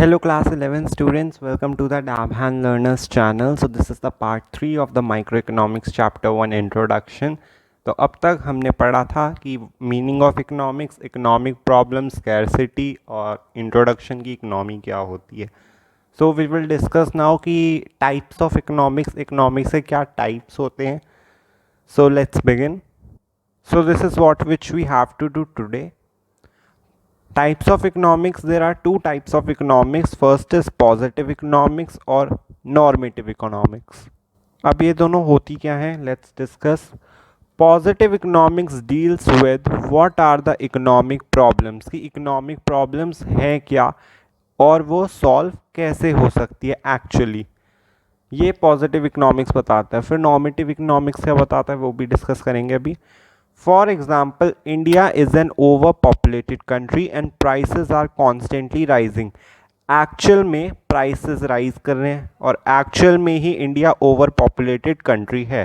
Hello class 11 students, welcome to the Dabhan Learners channel. So this is the part 3 of the microeconomics chapter 1 introduction. तो अब तक हमने पढ़ा था कि meaning of economics, economic problem, scarcity और introduction की इकोनॉमी क्या होती है. So we will discuss now कि टाइप्स ऑफ इकोनॉमिक्स, इकोनॉमिक्स के क्या टाइप्स होते हैं. So let's begin. So this is what which we have to do today. Types of economics, there are two types of economics. First is positive economics और normative economics. अब ये दोनों होती क्या हैं, let's discuss. Positive economics deals with what are the economic problems, कि economic problems हैं क्या और वो solve कैसे हो सकती है actually. ये पॉजिटिव इकोनॉमिक्स बताता है. फिर नॉर्मेटिव इकोनॉमिक्स क्या बताता है वो भी डिस्कस करेंगे अभी. For example, India is an over populated country and prices are constantly rising. Actual में प्राइसेस राइज कर रहे हैं और एक्चुअल में ही इंडिया ओवर पॉपुलेटेड कंट्री है.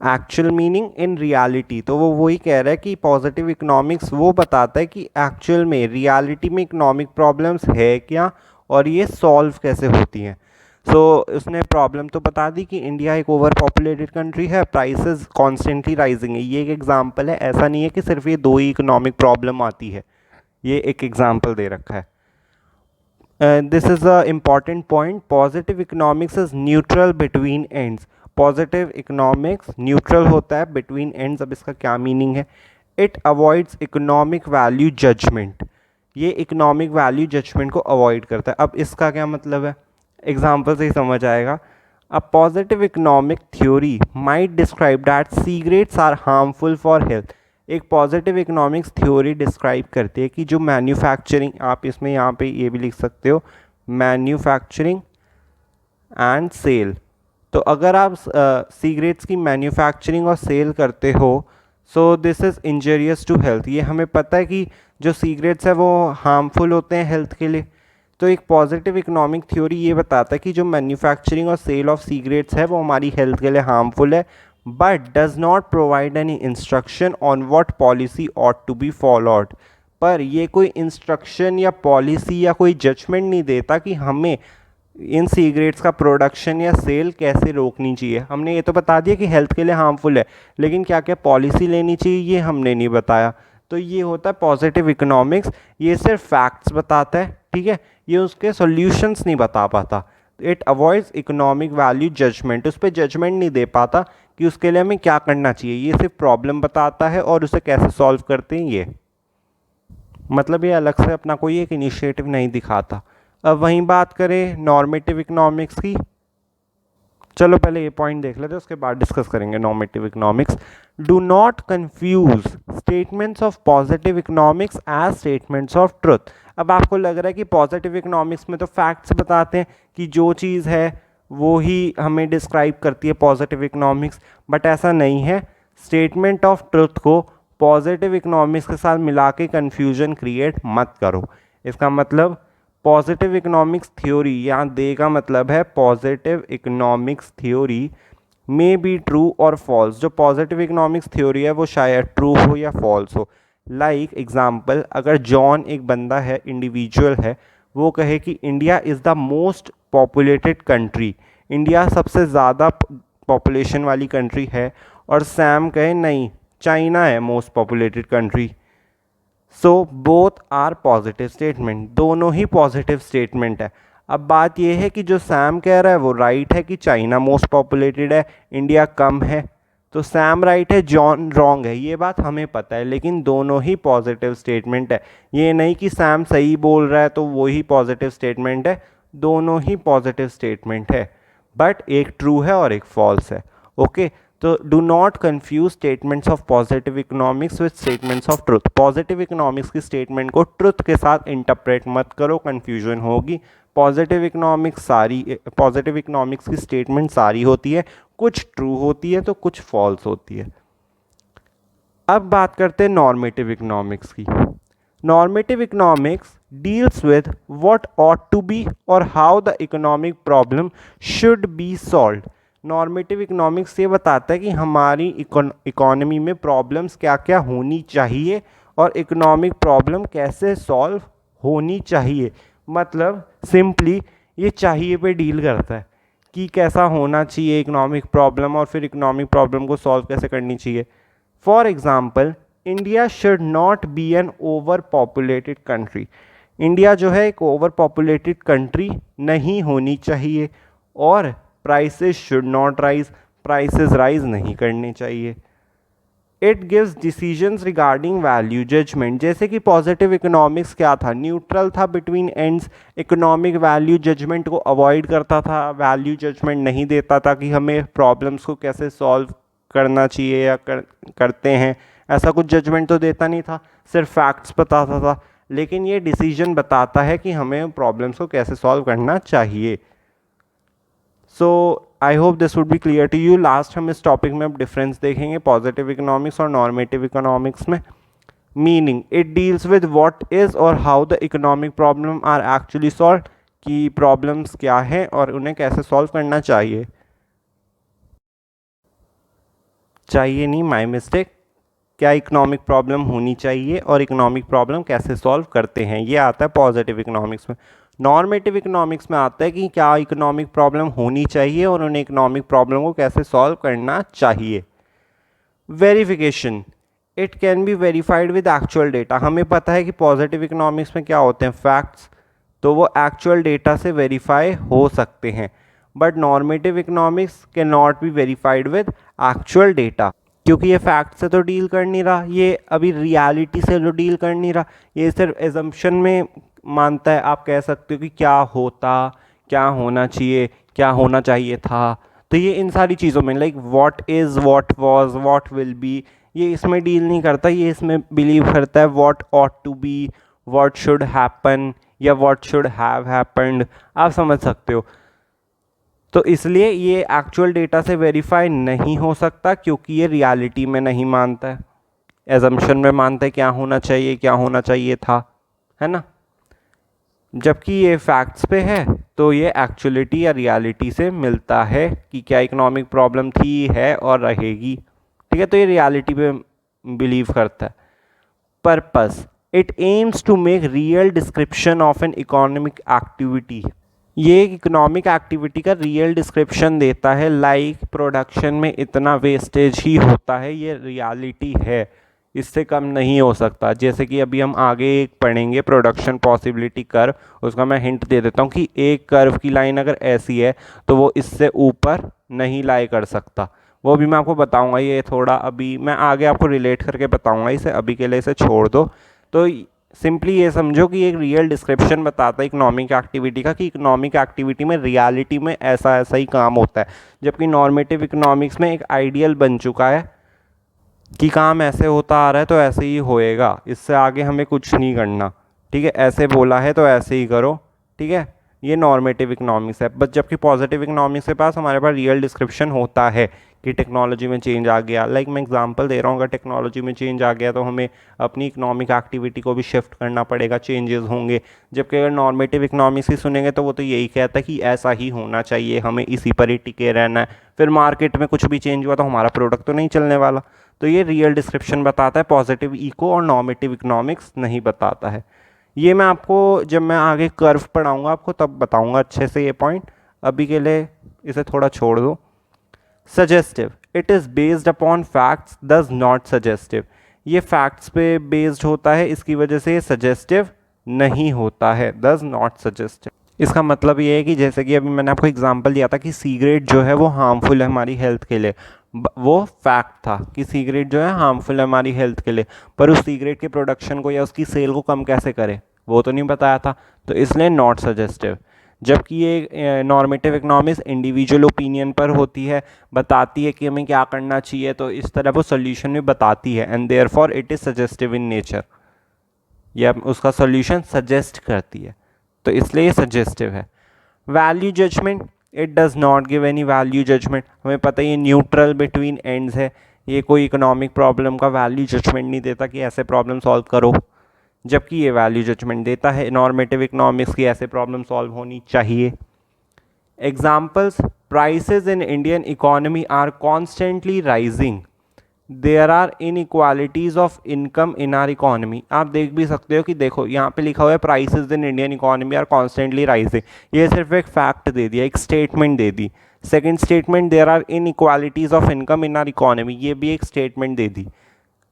Actual meaning in reality. तो वो वही कह रहा है कि पॉजिटिव इकोनॉमिक्स वो बताता है कि एक्चुअल में रियलिटी में इकोनॉमिक प्रॉब्लम्स है क्या और ये सॉल्व कैसे होती हैं. सो उसने प्रॉब्लम तो बता दी कि इंडिया एक ओवर पॉपुलेटेड कंट्री है, प्राइसेस कॉन्स्टेंटली राइजिंग है. ये एक एग्जांपल है, ऐसा नहीं है कि सिर्फ ये दो ही इकोनॉमिक प्रॉब्लम आती है. ये एक एग्जांपल दे रखा है. This is a important point. Positive economics is neutral between ends. Positive economics neutral होता है बिटवीन एंड्स. अब इसका क्या मीनिंग है? It avoids economic value judgement. ये इकोनॉमिक वैल्यू जजमेंट को अवॉइड करता है. अब इसका क्या मतलब है, एग्जाम्पल से ही समझ आएगा. A positive economic theory might describe that cigarettes are harmful for health. एक पॉजिटिव इकोनॉमिक्स थ्योरी डिस्क्राइब करती है कि जो मैन्युफैक्चरिंग, आप इसमें यहाँ पे ये भी लिख सकते हो, मैन्युफैक्चरिंग एंड सेल. तो अगर आप सिगरेट्स की मैन्युफैक्चरिंग और सेल करते हो, so this is injurious to health. ये हमें पता है कि जो सिगरेट्स है वो हार्मफुल होते हैं हेल्थ के लिए. तो एक पॉजिटिव इकोनॉमिक थ्योरी ये बताता है कि जो मैन्युफैक्चरिंग और सेल ऑफ सिगरेट्स है वो हमारी हेल्थ के लिए हार्मफुल है, but does not provide any instruction on what policy ought to be followed. पर ये कोई इंस्ट्रक्शन या पॉलिसी या कोई जजमेंट नहीं देता कि हमें इन सिगरेट्स का प्रोडक्शन या सेल कैसे रोकनी चाहिए. हमने ये तो बता दिया कि हेल्थ के लिए हार्मफुल है, लेकिन क्या क्या पॉलिसी लेनी चाहिए ये हमने नहीं बताया. तो ये होता है पॉजिटिव इकोनॉमिक्स. ये सिर्फ फैक्ट्स बताता है, ठीक है, ये उसके सॉल्यूशंस नहीं बता पाता. It avoids economic value judgement. उस पर जजमेंट नहीं दे पाता कि उसके लिए हमें क्या करना चाहिए. ये सिर्फ प्रॉब्लम बताता है और उसे कैसे सॉल्व करते हैं ये. मतलब ये अलग से अपना कोई एक इनिशिएटिव नहीं दिखाता. अब वहीं बात करें नॉर्मेटिव इकोनॉमिक्स की. चलो पहले ये पॉइंट देख लेते हैं, उसके बाद डिस्कस करेंगे normative economics. Do not confuse statements of positive economics as statements of truth. अब आपको लग रहा है कि पॉजिटिव इकोनॉमिक्स में तो फैक्ट्स बताते हैं कि जो चीज़ है वो ही हमें डिस्क्राइब करती है पॉजिटिव इकोनॉमिक्स, बट ऐसा नहीं है. स्टेटमेंट ऑफ ट्रुथ को पॉजिटिव इकोनॉमिक्स के साथ मिला के कन्फ्यूजन क्रिएट मत करो. इसका मतलब पॉजिटिव इकोनॉमिक्स थ्योरी, यहाँ दे का मतलब है positive economics theory may be true और फॉल्स. जो पॉजिटिव इकोनॉमिक्स थ्योरी है वो शायद ट्रू हो या फॉल्स हो. लाइक एग्जाम्पल, अगर जॉन एक बंदा है, इंडिविजुअल है, वो कहे कि India is the most populated country, India सबसे ज़्यादा पॉपुलेशन वाली कंट्री है, और सैम कहे नहीं, चाइना है most populated country. So both are positive statement. दोनों ही पॉजिटिव स्टेटमेंट है. अब बात यह है कि जो सैम कह रहा है वो राइट है कि चाइना मोस्ट पॉपुलेटेड है, इंडिया कम है. तो सैम राइट है, जॉन रॉन्ग है, ये बात हमें पता है, लेकिन दोनों ही पॉजिटिव स्टेटमेंट है. ये नहीं कि सैम सही बोल रहा है तो वही पॉजिटिव स्टेटमेंट है. दोनों ही पॉजिटिव स्टेटमेंट है, बट एक ट्रू है और एक फॉल्स है. ओके, तो do not confuse statements of positive economics with statements of truth. Positive economics की स्टेटमेंट को ट्रुथ के साथ इंटरप्रेट मत करो, कन्फ्यूजन होगी. पॉजिटिव इकोनॉमिक्स की स्टेटमेंट सारी होती है, कुछ ट्रू होती है तो कुछ फॉल्स होती है. अब बात करते हैं नॉर्मेटिव इकोनॉमिक्स की. Normative economics deals with what ought to be और how the economic problem should be solved. Normative economics ये बताता है कि हमारी इकोनॉमी में प्रॉब्लम्स क्या क्या होनी चाहिए और इकोनॉमिक प्रॉब्लम कैसे सॉल्व होनी चाहिए. मतलब सिंपली ये चाहिए पे डील करता है कि कैसा होना चाहिए इकोनॉमिक प्रॉब्लम और फिर इकोनॉमिक प्रॉब्लम को सॉल्व कैसे करनी चाहिए। For example, India should not be an over populated country. India जो है एक ओवर पॉपुलेटेड कंट्री नहीं होनी चाहिए, और prices should not rise, prices rise नहीं करने चाहिए। It gives decisions regarding value judgement, जैसे कि पॉजिटिव इकोनॉमिक्स क्या था, न्यूट्रल था between ends, economic value judgement को अवॉइड करता था, वैल्यू जजमेंट नहीं देता था कि हमें प्रॉब्लम्स को कैसे सॉल्व करना चाहिए या करते हैं, ऐसा कुछ जजमेंट तो देता नहीं था, सिर्फ फैक्ट्स बताता था। लेकिन ये डिसीजन बताता है कि हमें प्रॉब्लम्स को कैसे सॉल्व करना चाहिए। So I hope this would be clear to you. Last हम इस टॉपिक में अब डिफरेंस देखेंगे पॉजिटिव इकोनॉमिक्स और नॉर्मेटिव इकोनॉमिक्स में। Meaning, it deals with what is और how the economic problem are actually solve, कि प्रॉब्लम्स क्या हैं और उन्हें कैसे सॉल्व करना चाहिए। चाहिए नहीं, माय मिस्टेक, क्या इकोनॉमिक प्रॉब्लम होनी चाहिए और इकोनॉमिक प्रॉब्लम कैसे सॉल्व करते हैं, ये आता है पॉजिटिव इकोनॉमिक्स में। नॉर्मेटिव इकोनॉमिक्स में आता है कि क्या इकोनॉमिक प्रॉब्लम होनी चाहिए और उन्हें इकोनॉमिक प्रॉब्लम को कैसे सॉल्व करना चाहिए। Verification, it can be verified with actual data. हमें पता है कि पॉजिटिव इकोनॉमिक्स में क्या होते हैं, फैक्ट्स, तो वो एक्चुअल डेटा से वेरीफाई हो सकते हैं। But normative economics can not be verified with actual data, क्योंकि ये फैक्ट से तो डील कर नहीं रहा, ये अभी रियलिटी से तो डील कर नहीं रहा, ये सिर्फ एजम्पशन में मानता है। आप कह सकते हो कि क्या होता, क्या होना चाहिए, क्या होना चाहिए था, तो ये इन सारी चीज़ों में like what is, what was, what will be, ये इसमें डील नहीं करता। ये इसमें बिलीव करता है what ought to be, what should happen या व्हाट शुड हैव हैपेंड, आप समझ सकते हो। तो इसलिए ये एक्चुअल डेटा से वेरीफाई नहीं हो सकता, क्योंकि ये रियलिटी में नहीं मानता है, एजम्पशन में मानता है क्या होना चाहिए, क्या होना चाहिए था, है ना। जबकि ये फैक्ट्स पे है तो ये एक्चुअलिटी या रियलिटी से मिलता है कि क्या इकोनॉमिक प्रॉब्लम थी, है और रहेगी, ठीक है। तो ये रियलिटी पे बिलीव करता है। Purpose, it aims to make real description of an economic activity. ये इकोनॉमिक एक्टिविटी का रियल डिस्क्रिप्शन देता है, लाइक प्रोडक्शन में इतना वेस्टेज ही होता है, ये रियलिटी है, इससे कम नहीं हो सकता। जैसे कि अभी हम आगे एक पढ़ेंगे प्रोडक्शन पॉसिबिलिटी कर्व, उसका मैं हिंट दे देता हूँ कि एक कर्व की लाइन अगर ऐसी है तो वो इससे ऊपर नहीं लाई कर सकता, वो भी मैं आपको बताऊंगा। ये थोड़ा अभी मैं आगे आपको रिलेट करके बताऊंगा इसे, अभी के लिए इसे छोड़ दो। तो सिंपली ये समझो कि एक रियल डिस्क्रिप्शन बताता है इकोनॉमिक एक्टिविटी का, कि इकोनॉमिक एक्टिविटी में रियलिटी में ऐसा ऐसा ही काम होता है। जबकि नॉर्मेटिव इकोनॉमिक्स में एक आइडियल बन चुका है कि काम ऐसे होता आ रहा है तो ऐसे ही होएगा, इससे आगे हमें कुछ नहीं करना, ठीक है, ऐसे बोला है तो ऐसे ही करो, ठीक है। ये नॉर्मेटिव इकोनॉमिक्स है। बट जबकि पॉजिटिव इकोनॉमिक्स के पास हमारे पास रियल डिस्क्रिप्शन होता है कि टेक्नोलॉजी में चेंज आ गया, लाइक मैं एग्जांपल दे रहा हूँ, अगर टेक्नोलॉजी में चेंज आ गया तो हमें अपनी इकोनॉमिक एक्टिविटी को भी शिफ्ट करना पड़ेगा, चेंजेस होंगे। जबकि अगर नॉर्मेटिव इकोनॉमिक्स ही सुनेंगे तो वो तो यही कहता है कि ऐसा ही होना चाहिए, हमें इसी पर ही टिके रहना है, फिर मार्केट में कुछ भी चेंज हुआ तो हमारा प्रोडक्ट तो नहीं चलने वाला। तो ये रियल डिस्क्रिप्शन बताता है, पॉजिटिव इको और नॉर्मेटिव इकोनॉमिक्स नहीं बताता है। ये मैं आपको जब मैं आगे कर्व पढ़ाऊँगा आपको तब बताऊँगा अच्छे से ये पॉइंट, अभी के लिए इसे थोड़ा छोड़ दो। Suggestive, it is based upon facts दस नॉट सजेस्टिव। ये फैक्ट्स पे बेस्ड होता है, इसकी वजह से ये सजेस्टिव नहीं होता है, दस नॉट सजेस्टिव। इसका मतलब ये है कि जैसे कि अभी मैंने आपको एग्जांपल दिया था कि सिगरेट जो है वो हार्मफुल है हमारी हेल्थ के लिए, वो फैक्ट था कि सिगरेट जो है हार्मफुल है हमारी हेल्थ के लिए, पर उस सिगरेट के प्रोडक्शन को या उसकी सेल को कम कैसे करें वो तो नहीं बताया था, तो इसलिए नॉट सजेस्टिव। जबकि ये नॉर्मेटिव इकोनॉमिक्स इंडिविजुअल ओपिनियन पर होती है, बताती है कि हमें क्या करना चाहिए, तो इस तरह वो सोल्यूशन भी बताती है, and therefore it is suggestive in nature, या उसका सोल्यूशन सजेस्ट करती है, तो इसलिए ये सजेस्टिव है। Value judgement, it does not give any value judgement. हमें पता है ये न्यूट्रल बिटवीन एंड्स है, ये कोई इकोनॉमिक प्रॉब्लम का वैल्यू जजमेंट नहीं देता कि ऐसे प्रॉब्लम सॉल्व करो, जबकि ये वैल्यू जजमेंट देता है नॉर्मेटिव इकोनॉमिक्स की ऐसे प्रॉब्लम सॉल्व होनी चाहिए। Examples, prices in Indian economy are constantly rising. There are inequalities of income in our economy. आप देख भी सकते हो कि देखो यहाँ पे लिखा हुआ है prices in Indian economy are constantly rising. ये सिर्फ एक फैक्ट दे दिया, एक स्टेटमेंट दे दी। Second statement, there are inequalities of income in our economy, ये भी एक स्टेटमेंट दे दी।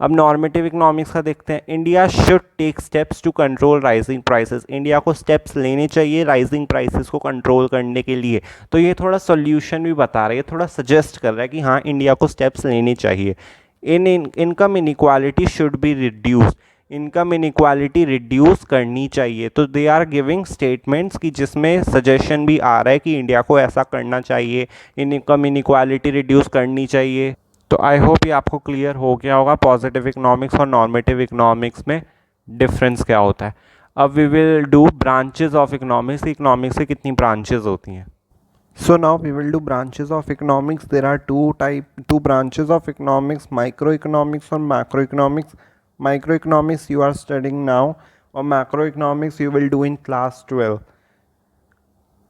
अब नॉर्मेटिव इकोनॉमिक्स का देखते हैं। India should take steps to control rising prices. India को स्टेप्स लेने चाहिए राइजिंग प्राइसेस को कंट्रोल करने के लिए। तो ये थोड़ा सोल्यूशन भी बता रहा है, ये थोड़ा सजेस्ट कर रहा है कि हाँ इंडिया को स्टेप्स लेने चाहिए। Income inequality should be reduce, income inequality reduce करनी चाहिए। तो दे आर गिविंग स्टेटमेंट्स कि जिसमें सजेशन भी आ रहा है कि इंडिया को ऐसा करना चाहिए, इनकम इनइक्वालिटी रिड्यूस करनी चाहिए। तो आई होप ये आपको क्लियर हो गया होगा पॉजिटिव इकोनॉमिक्स और नॉर्मेटिव इकोनॉमिक्स में डिफरेंस क्या होता है। अब we will do branches of economics. Economics की कितनी ब्रांचेस होती हैं? So now we will do branches of economics. There are two branches of economics, microeconomics or macroeconomics. Microeconomics you are studying now, or macroeconomics you will do in class 12.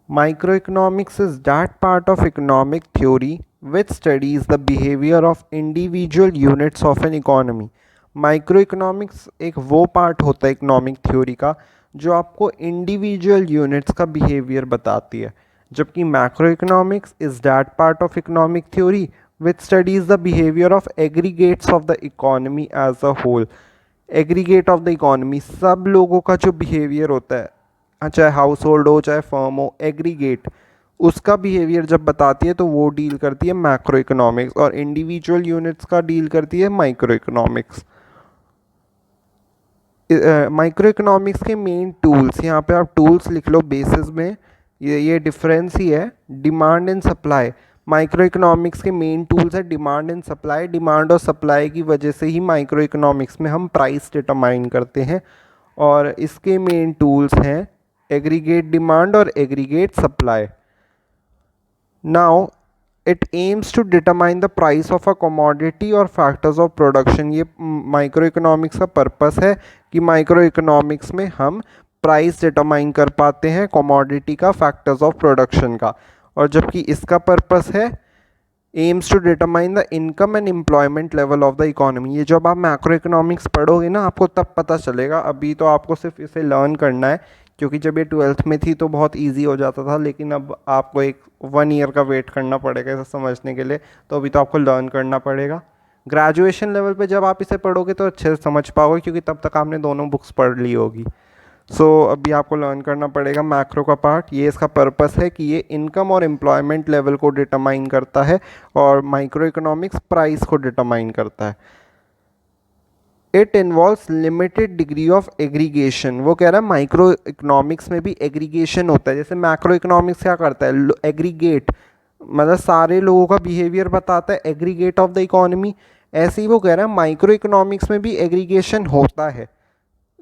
Microeconomics is that part of economic theory which studies the behavior of individual units of an economy. Microeconomics एक वो part होता है economic theory का जो आपको individual units का behaviour बताती है, जबकि macro economics is that part of economic theory which studies the behaviour of aggregates of the economy as a whole. Aggregate of the economy, सब लोगों का जो बिहेवियर होता है, चाहे हाउस होल्ड हो चाहे फर्म हो, एग्रीगेट उसका बिहेवियर जब बताती है तो वो डील करती है मैक्रो इकोनॉमिक्स, और इंडिविजुअल यूनिट्स का डील करती है माइक्रो इकोनॉमिक्स। माइक्रो इकोनॉमिक्स के मेन टूल्स, यहाँ पे आप टूल्स लिख लो बेसिस में, ये डिफरेंस ही है, demand and supply. Micro economics के मेन टूल्स है डिमांड एंड सप्लाई। डिमांड और सप्लाई की वजह से ही माइक्रो इकोनॉमिक्स में हम प्राइस डिटरमाइन करते हैं, और इसके मेन टूल्स हैं एग्रीगेट डिमांड और aggregate supply. Now it aims to determine the price of a commodity और फैक्टर्स ऑफ प्रोडक्शन। ये माइक्रो इकोनॉमिक्स का पर्पस है कि माइक्रो इकोनॉमिक्स में हम प्राइस डिटरमाइन कर पाते हैं कमोडिटी का, फैक्टर्स ऑफ प्रोडक्शन का। और जबकि इसका पर्पस है aims to determine the income and employment level of the economy. ये जब आप मैक्रो इकोनॉमिक्स पढ़ोगे ना आपको तब पता चलेगा, अभी तो आपको सिर्फ इसे लर्न करना है, क्योंकि जब ये 12th में थी तो बहुत इजी हो जाता था, लेकिन अब आपको एक 1 ईयर का वेट करना पड़ेगा इसे समझने के लिए, तो अभी तो आपको लर्न करना पड़ेगा। ग्रेजुएशन लेवल पे जब आप इसे पढ़ोगे तो अच्छे से समझ पाओगे, क्योंकि तब तक आपने दोनों बुक्स पढ़ ली होगी। अभी आपको लर्न करना पड़ेगा मैक्रो का पार्ट। ये इसका पर्पस है कि ये इनकम और एम्प्लॉयमेंट लेवल को डिटरमाइन करता है, और माइक्रो इकोनॉमिक्स प्राइस को डिटरमाइन करता है। It involves limited degree of aggregation. वो कह रहा है माइक्रो इकोनॉमिक्स में भी एग्रीगेशन होता है, जैसे मैक्रो इकोनॉमिक्स क्या करता है, एग्रीगेट मतलब सारे लोगों का बिहेवियर बताता है, एग्रीगेट ऑफ द इकोनॉमी। ऐसे ही वो कह रहा है माइक्रो इकोनॉमिक्स में भी एग्रीगेशन होता है,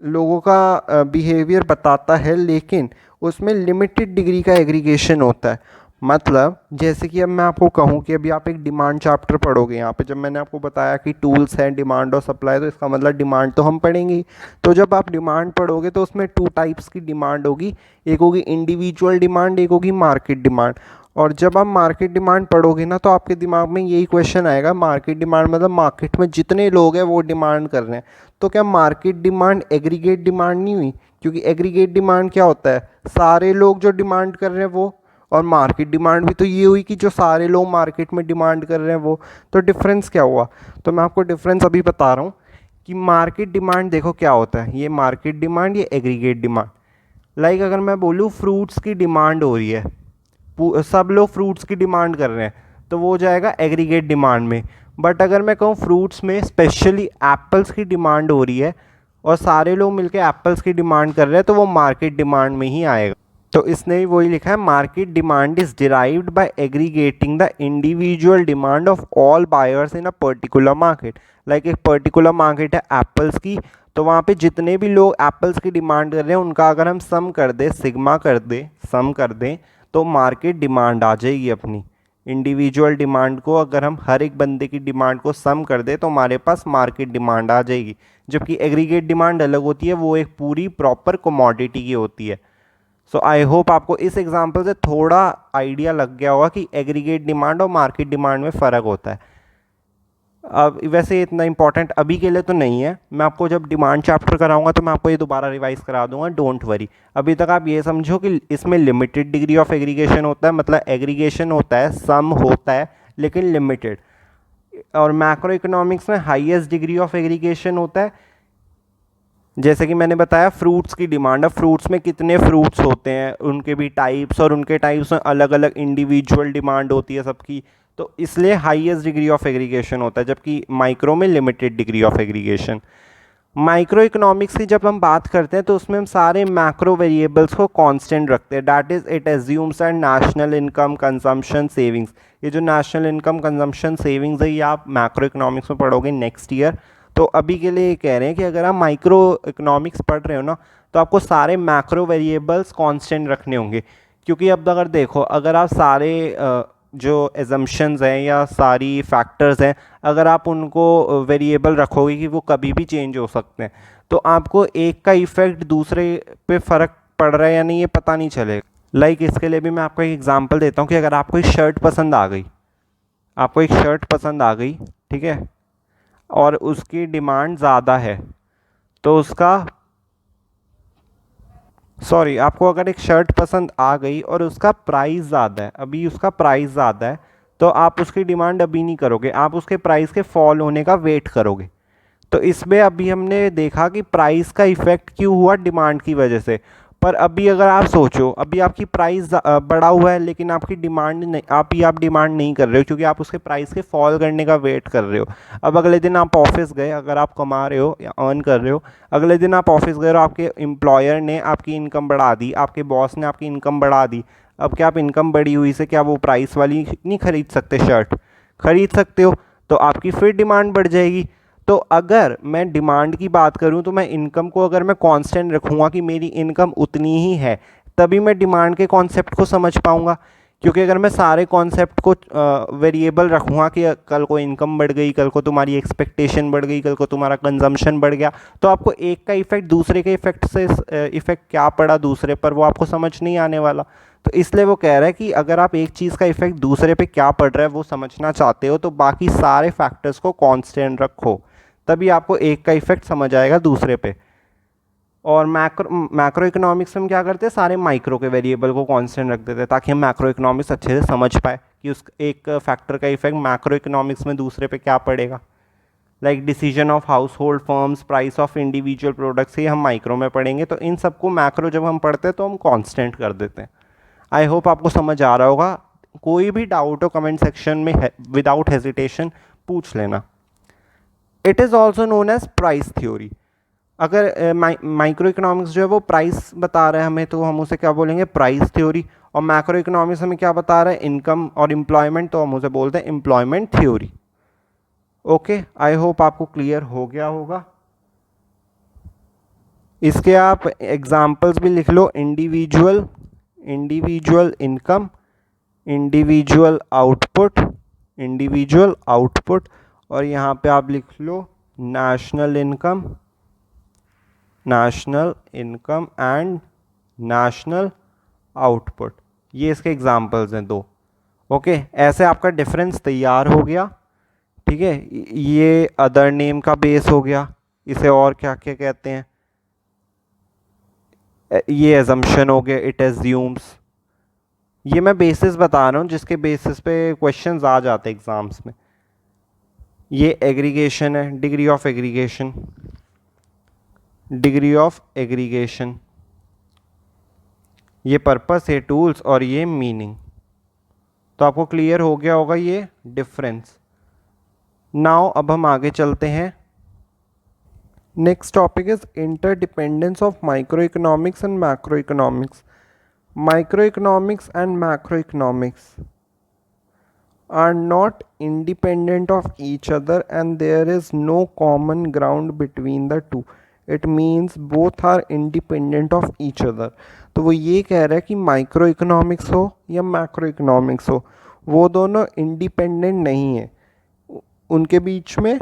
लोगों का बिहेवियर बताता है, लेकिन उसमें लिमिटेड डिग्री का एग्रीगेशन होता है। मतलब जैसे कि अब मैं आपको कहूँ कि अभी आप एक डिमांड चैप्टर पढ़ोगे, यहाँ पे जब मैंने आपको बताया कि टूल्स हैं डिमांड और सप्लाई, तो इसका मतलब डिमांड तो हम पढ़ेंगे ही। तो जब आप डिमांड पढ़ोगे तो उसमें 2 टाइप्स की डिमांड होगी, एक होगी इंडिविजुअल डिमांड, एक होगी मार्केट डिमांड। और जब आप मार्केट डिमांड पढ़ोगे ना तो आपके दिमाग में यही क्वेश्चन आएगा, मार्केट डिमांड मतलब मार्केट में जितने लोग हैं वो डिमांड कर रहे हैं, तो क्या मार्केट डिमांड एग्रीगेट डिमांड नहीं हुई? क्योंकि एग्रीगेट डिमांड क्या होता है, सारे लोग जो डिमांड कर रहे हैं वो, और मार्केट डिमांड भी तो ये हुई कि जो सारे लोग मार्केट में डिमांड कर रहे हैं वो। तो डिफरेंस क्या हुआ? तो मैं आपको डिफरेंस अभी बता रहा हूँ कि मार्केट डिमांड देखो क्या होता है, ये मार्केट डिमांड, ये एग्रीगेट डिमांड। लाइक अगर मैं बोलूँ फ्रूट्स की डिमांड हो रही है, सब लोग फ्रूट्स की डिमांड कर रहे हैं, तो वो हो जाएगा एग्रीगेट डिमांड में। बट अगर मैं कहूँ फ्रूट्स में स्पेशली एप्पल्स की डिमांड हो रही है और सारे लोग मिलकर एप्पल्स की डिमांड कर रहे हैं, तो वो मार्केट डिमांड में ही आएगा। तो इसने भी वही लिखा है, market demand is derived bye aggregating the individual demand of all buyers in a particular market. Like एक पर्टिकुलर मार्केट है एप्पल्स की, तो वहाँ पे जितने भी लोग एप्पल्स की डिमांड कर रहे हैं उनका अगर हम सम कर दें, सिग्मा कर दें, सम कर दें, तो मार्केट डिमांड आ जाएगी अपनी। इंडिविजुअल डिमांड को अगर हम हर एक बंदे की डिमांड को सम कर दें तो हमारे पास मार्केट डिमांड आ जाएगी। जबकि एग्रीगेट डिमांड अलग होती है, वो एक पूरी प्रॉपर कमोडिटी की होती है। सो आई होप आपको इस एग्जांपल से थोड़ा आइडिया लग गया होगा कि एग्रीगेट डिमांड और मार्केट डिमांड में फ़र्क होता है। अब वैसे इतना इंपॉर्टेंट अभी के लिए तो नहीं है, मैं आपको जब डिमांड चैप्टर कराऊंगा तो मैं आपको ये दोबारा रिवाइज करा दूंगा, डोंट वरी। अभी तक आप ये समझो कि इसमें लिमिटेड डिग्री ऑफ एग्रीगेशन होता है, मतलब एग्रीगेशन होता है, सम होता है लेकिन लिमिटेड। और मैक्रो इकोनॉमिक्स में हाईएस्ट डिग्री ऑफ एग्रीगेशन होता है। जैसे कि मैंने बताया फ्रूट्स की डिमांड, अब फ्रूट्स में कितने फ्रूट्स होते हैं, उनके भी टाइप्स, और उनके टाइप्स में अलग अलग इंडिविजुअल डिमांड होती है सबकी, तो इसलिए हाईएस्ट डिग्री ऑफ एग्रीगेशन होता है, जबकि माइक्रो में limited degree of aggregation. Micro economics की जब हम बात करते हैं तो उसमें हम सारे मैक्रो वेरिएबल्स को कांस्टेंट रखते हैं, that is it assumes and national income, consumption, savings. ये जो नेशनल इनकम, कंजम्पशन, सेविंग्स है, ये आप मैक्रो इकोनॉमिक्स में पढ़ोगे नेक्स्ट ईयर। तो अभी के लिए ये कह रहे हैं कि अगर आप माइक्रो इकोनॉमिक्स पढ़ रहे हो ना, तो आपको सारे मैक्रो वेरिएबल्स कांस्टेंट रखने होंगे। क्योंकि अब अगर देखो, अगर आप सारे जो एजम्पशंस हैं या सारी फैक्टर्स हैं, अगर आप उनको वेरिएबल रखोगे कि वो कभी भी चेंज हो सकते हैं, तो आपको एक का इफ़ेक्ट दूसरे पे फ़र्क पड़ रहा है या नहीं ये पता नहीं चलेगा। लाइक इसके लिए भी मैं आपको एक एग्जांपल देता हूँ कि अगर आपको एक शर्ट पसंद आ गई, आपको एक शर्ट पसंद आ गई, ठीक है, और उसकी डिमांड ज़्यादा है, तो उसका सॉरी, आपको अगर एक शर्ट पसंद आ गई और उसका प्राइस ज़्यादा है, अभी उसका प्राइस ज़्यादा है, तो आप उसकी डिमांड अभी नहीं करोगे, आप उसके प्राइस के फॉल होने का वेट करोगे। तो इसमें अभी हमने देखा कि प्राइस का इफ़ेक्ट क्यों हुआ, डिमांड की वजह से। पर अभी अगर आप सोचो, अभी आपकी प्राइस बढ़ा हुआ है लेकिन आपकी डिमांड नहीं, आप डिमांड नहीं कर रहे हो क्योंकि आप उसके प्राइस के फॉल करने का वेट कर रहे हो। अब अगले दिन आप ऑफिस गए, अगर आप कमा रहे हो या अर्न कर रहे हो, अगले दिन आप ऑफिस गए और आपके एम्प्लॉयर ने आपकी इनकम बढ़ा दी, आपके बॉस ने आपकी इनकम बढ़ा दी। अब क्या आप इनकम बढ़ी हुई से क्या वो प्राइस वाली नहीं खरीद सकते शर्ट? खरीद सकते हो, तो आपकी फिर डिमांड बढ़ जाएगी। तो अगर मैं डिमांड की बात करूं तो मैं इनकम को अगर मैं कांस्टेंट रखूंगा कि मेरी इनकम उतनी ही है, तभी मैं डिमांड के कॉन्सेप्ट को समझ पाऊंगा। क्योंकि अगर मैं सारे कॉन्सेप्ट को वेरिएबल रखूँगा कि कल को इनकम बढ़ गई, कल को तुम्हारी एक्सपेक्टेशन बढ़ गई, कल को तुम्हारा कंजम्पशन बढ़ गया, तो आपको एक का इफेक्ट दूसरे के इफेक्ट से इफेक्ट क्या पड़ा दूसरे पर, वो आपको समझ नहीं आने वाला। तो इसलिए वो कह रहा है कि अगर आप एक चीज़ का इफेक्ट दूसरे पे क्या पड़ रहा है वो समझना चाहते हो, तो बाकी सारे फैक्टर्स को कांस्टेंट रखो, तभी आपको एक का इफेक्ट समझ आएगा दूसरे पे। और मैक्रो इकोनॉमिक्स में हम क्या करते हैं, सारे माइक्रो के वेरिएबल को कांस्टेंट रख देते हैं ताकि हम मैक्रो इकोनॉमिक्स अच्छे से समझ पाए कि उस एक फैक्टर का इफेक्ट मैक्रो इकोनॉमिक्स में दूसरे पे क्या पड़ेगा। Like decision of house hold firms, price of individual products, ये हम माइक्रो में पढ़ेंगे, तो इन सबको मैक्रो जब हम पढ़ते हैं तो हम कॉन्स्टेंट कर देते हैं। आई होप आपको समझ आ रहा होगा। कोई भी डाउट हो कमेंट सेक्शन में विदाउट हेजिटेशन पूछ लेना। It is also known as price theory. अगर माइक्रो इकोनॉमिक्स जो है वो प्राइस बता रहा है हमें, तो हम उसे क्या बोलेंगे, प्राइस थ्योरी। और मैक्रो इकोनॉमिक्स हमें क्या बता रहा है, इनकम और एम्प्लॉयमेंट, तो हम उसे बोलते हैं employment theory. Okay, I hope आपको क्लियर हो गया होगा। इसके आप एग्जाम्पल्स भी लिख लो, individual income, individual output, individual output, और यहाँ पे आप लिख लो national income, national income and national output. ये इसके एग्जाम्पल्स हैं दो। ओके, ऐसे आपका डिफरेंस तैयार हो गया। ठीक है, ये अदर नेम का बेस हो गया, इसे और क्या क्या कहते हैं, ये एजम्पशन हो गया, इट एज्यूम्स। ये मैं बेसिस बता रहा हूँ जिसके बेसिस पे क्वेश्चंस आ जाते हैं एग्जाम्स में। ये एग्रीगेशन है, degree of aggregation, degree of aggregation, ये पर्पस है टूल्स, और ये मीनिंग। तो आपको क्लियर हो गया होगा ये डिफरेंस। नाउ अब हम आगे चलते हैं। Next topic is interdependence of micro economics and macro economics. Micro economics and macro economics are not independent of each other and there is no common ground between the two. It means both are independent of each other. तो वो ये कह रहा है कि micro economics हो या macro economics हो, वो दोनों इंडिपेंडेंट नहीं है, उनके बीच में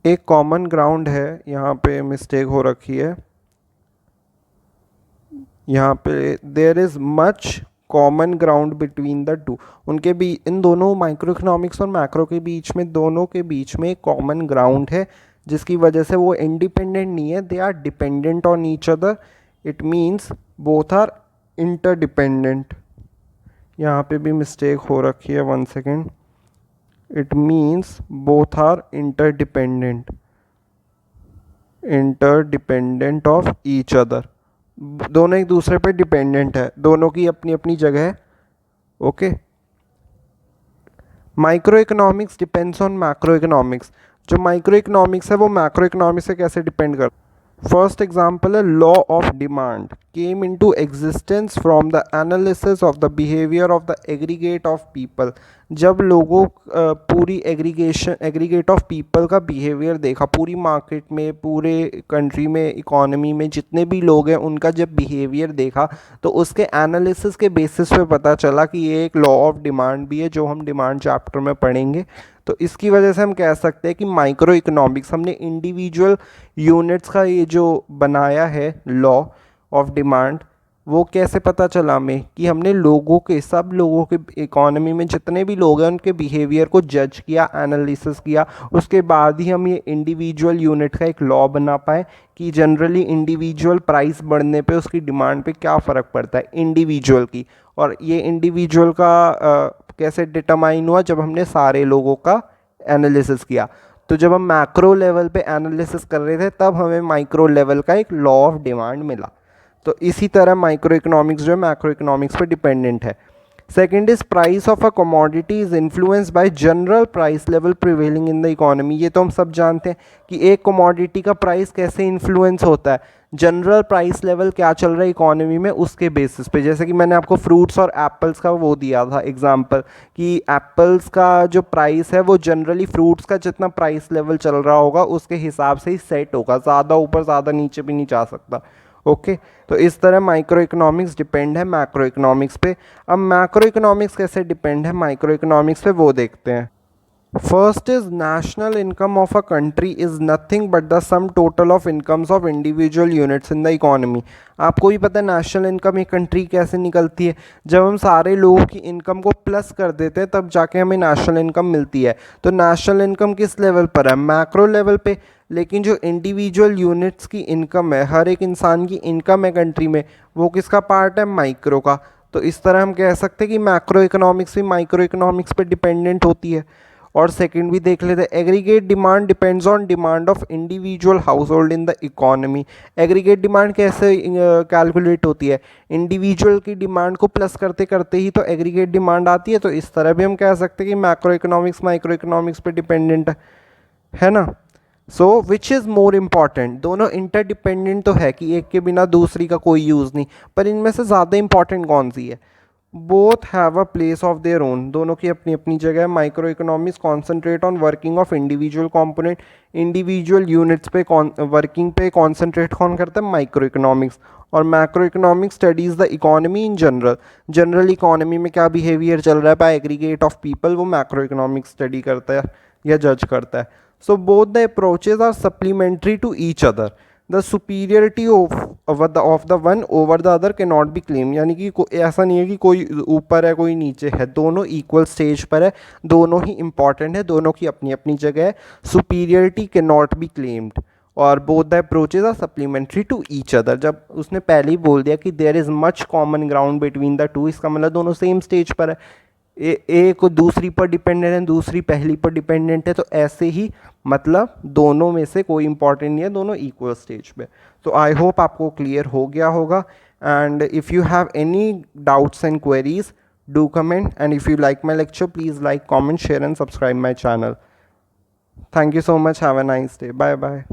एक कॉमन ग्राउंड है। यहाँ पे मिस्टेक हो रखी है, यहाँ पे there is much common ground between the two, उनके बीच, इन दोनों माइक्रो इकोनॉमिक्स और मैक्रो के बीच में, दोनों के बीच में एक कॉमन ग्राउंड है जिसकी वजह से वो इंडिपेंडेंट नहीं है, they are dependent on each other. It means both are interdependent. यहाँ पे भी मिस्टेक हो रखी है, 1 second. It means both are interdependent of each other, दोनों एक दूसरे पे डिपेंडेंट है, दोनों की अपनी अपनी जगह है। Okay, micro economics depends on macro economics. जो माइक्रो इकोनॉमिक्स है वो मैक्रो इकोनॉमिक्स से कैसे डिपेंड करता है? फर्स्ट एग्जाम्पल है law of demand came into existence from the analysis of the behaviour of the aggregate of people. जब लोगों पूरी एग्रीगेट ऑफ पीपल का बिहेवियर देखा, पूरी मार्केट में, पूरे कंट्री में, इकोनॉमी में जितने भी लोग हैं उनका जब बिहेवियर देखा, तो उसके एनालिसिस के बेसिस पे पता चला कि ये एक लॉ ऑफ डिमांड भी है, जो हम डिमांड चैप्टर में पढ़ेंगे। तो इसकी वजह से हम कह सकते हैं कि माइक्रो इकोनॉमिक्स, हमने इंडिविजुअल यूनिट्स का ये जो बनाया है लॉ ऑफ डिमांड, वो कैसे पता चला हमें कि हमने लोगों के, सब लोगों के, इकोनॉमी में जितने भी लोग हैं उनके बिहेवियर को जज किया, एनालिसिस किया, उसके बाद ही हम ये इंडिविजुअल यूनिट का एक लॉ बना पाए कि जनरली इंडिविजुअल प्राइस बढ़ने पे उसकी डिमांड पे क्या फ़र्क पड़ता है इंडिविजुअल की। और ये इंडिविजुअल का कैसे डिटरमाइन हुआ? जब हमने सारे लोगों का एनालिसिस किया। तो जब हम मैक्रो लेवल पे एनालिसिस कर रहे थे तब हमें माइक्रो लेवल का एक लॉ ऑफ डिमांड मिला। तो इसी तरह माइक्रो इकोनॉमिक्स जो है मैक्रो इकोनॉमिक्स पे डिपेंडेंट है। Second is price of a commodity is influence by general price level prevailing in the economy. ये तो हम सब जानते हैं कि एक कमोडिटी का प्राइस कैसे इन्फ्लुएंस होता है, जनरल प्राइस लेवल क्या चल रहा है इकोनॉमी में उसके बेसिस पे। जैसे कि मैंने आपको फ्रूट्स और एप्पल्स का वो दिया था एग्जांपल, कि एप्पल्स का जो प्राइस है वो जनरली फ्रूट्स का जितना प्राइस लेवल चल रहा होगा उसके हिसाब से ही सेट होगा, ज़्यादा ऊपर ज़्यादा नीचे भी नहीं जा सकता। ओके, तो इस तरह माइक्रो इकोनॉमिक्स डिपेंड है मैक्रो इकोनॉमिक्स पे। अब मैक्रो इकोनॉमिक्स कैसे डिपेंड है माइक्रो इकोनॉमिक्स पे, वो देखते हैं। First is national income of a country is nothing but the sum total of incomes of individual units in the economy. आपको भी पता है नेशनल इनकम एक कंट्री कैसे निकलती है, जब हम सारे लोगों की इनकम को प्लस कर देते हैं तब जाके हमें नेशनल इनकम मिलती है। तो नेशनल इनकम किस लेवल पर है? मैक्रो लेवल पे। लेकिन जो इंडिविजुअल यूनिट्स की इनकम है, हर एक इंसान की इनकम है कंट्री में, वो किसका पार्ट है? माइक्रो का। तो इस तरह हम कह सकते हैं कि मैक्रो इकोनॉमिक्स भी माइक्रो इकोनॉमिक्स पे डिपेंडेंट होती है। और सेकंड भी देख लेते हैं, aggregate demand depends on demand of individual house hold in the economy. Aggregate demand कैसे कैलकुलेट होती है? इंडिविजुअल की डिमांड को प्लस करते करते ही तो एग्रीगेट डिमांड आती है। तो इस तरह भी हम कह सकते हैं कि मैक्रो इकोनॉमिक्स माइक्रो इकोनॉमिक्स पे डिपेंडेंट है ना। सो विच इज़ मोर इम्पॉर्टेंट? दोनों इंटरडिपेंडेंट तो है कि एक के बिना दूसरी का कोई यूज़ नहीं, पर इनमें से ज़्यादा इंपॉर्टेंट कौन सी है? Both have a place of their own, दोनों की अपनी अपनी जगह है। Micro economics concentrate on working of individual component, individual units पे वर्किंग पे कॉन्सेंट्रेट कौन करता है? Micro economics. और macro economics studies the economy in general, general economy में क्या बिहेवियर चल रहा है बाय एग्रीगेट ऑफ पीपल, वो मैक्रो इकोनॉमिक्स स्टडी करता है या जज करता है। So both the approaches are supplementary to each other, the superiority of the one over the other can not be claim. यानी कि ऐसा नहीं है कि कोई ऊपर है कोई नीचे है, दोनों इक्वल स्टेज पर है, दोनों ही इंपॉर्टेंट है, दोनों की अपनी अपनी जगह है। Superiority can not be claimed और both the approaches are supplementary to each other. जब उसने पहले ही बोल दिया कि there is much common ground between the two, इसका मतलब दोनों सेम स्टेज पर है। एक दूसरी पर डिपेंडेंट है, दूसरी पहली पर डिपेंडेंट है, तो ऐसे ही मतलब दोनों में से कोई इंपॉर्टेंट नहीं है, दोनों इक्वल स्टेज पे। तो आई होप आपको क्लियर हो गया होगा। And if you have any doubts and queries do comment, and if you like my lecture please like, comment, share and subscribe my channel. Thank you so much, have a nice day, bye bye.